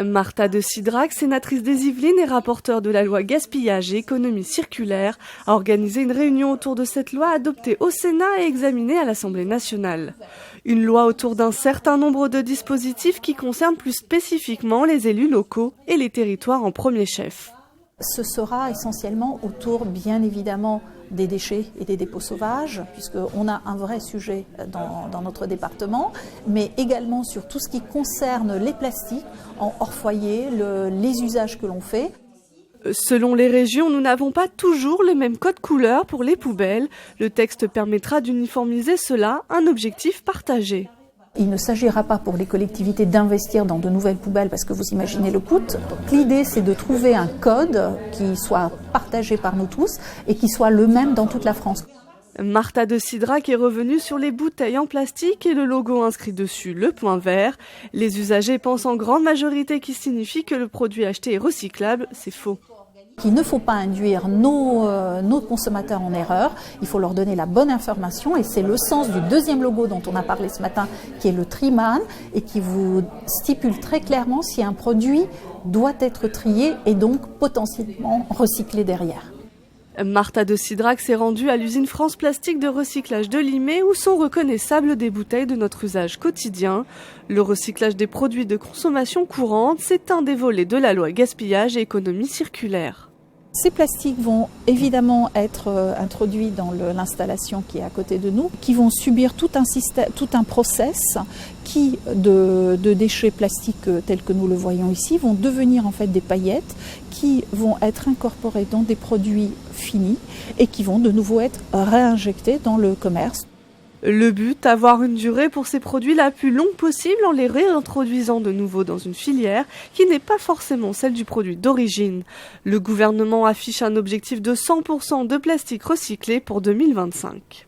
Martha de Cidrac, sénatrice des Yvelines et rapporteure de la loi gaspillage et économie circulaire, a organisé une réunion autour de cette loi adoptée au Sénat et examinée à l'Assemblée nationale. Une loi autour d'un certain nombre de dispositifs qui concernent plus spécifiquement les élus locaux et les territoires en premier chef. Ce sera essentiellement autour, bien évidemment, des déchets et des dépôts sauvages, puisqu'on a un vrai sujet dans notre département, mais également sur tout ce qui concerne les plastiques en hors foyer, les usages que l'on fait. Selon les régions, nous n'avons pas toujours les mêmes codes couleurs pour les poubelles. Le texte permettra d'uniformiser cela, un objectif partagé. Il ne s'agira pas pour les collectivités d'investir dans de nouvelles poubelles parce que vous imaginez le coût. Donc, l'idée, c'est de trouver un code qui soit partagé par nous tous et qui soit le même dans toute la France. Martha de Cidrac est revenue sur les bouteilles en plastique et le logo inscrit dessus, le point vert. Les usagers pensent en grande majorité qu'il signifie que le produit acheté est recyclable. C'est faux. Il ne faut pas induire nos consommateurs en erreur, il faut leur donner la bonne information et c'est le sens du deuxième logo dont on a parlé ce matin qui est le Triman et qui vous stipule très clairement si un produit doit être trié et donc potentiellement recyclé derrière. Martha de Cidrac s'est rendue à l'usine France Plastique de recyclage de Limay où sont reconnaissables des bouteilles de notre usage quotidien. Le recyclage des produits de consommation courante, c'est un des volets de la loi gaspillage et économie circulaire. Ces plastiques vont évidemment être introduits dans l'installation qui est à côté de nous, qui vont subir tout un process qui, de déchets plastiques tels que nous le voyons ici, vont devenir en fait des paillettes qui vont être incorporées dans des produits finis et qui vont de nouveau être réinjectés dans le commerce. Le but, avoir une durée pour ces produits la plus longue possible en les réintroduisant de nouveau dans une filière qui n'est pas forcément celle du produit d'origine. Le gouvernement affiche un objectif de 100% de plastique recyclé pour 2025.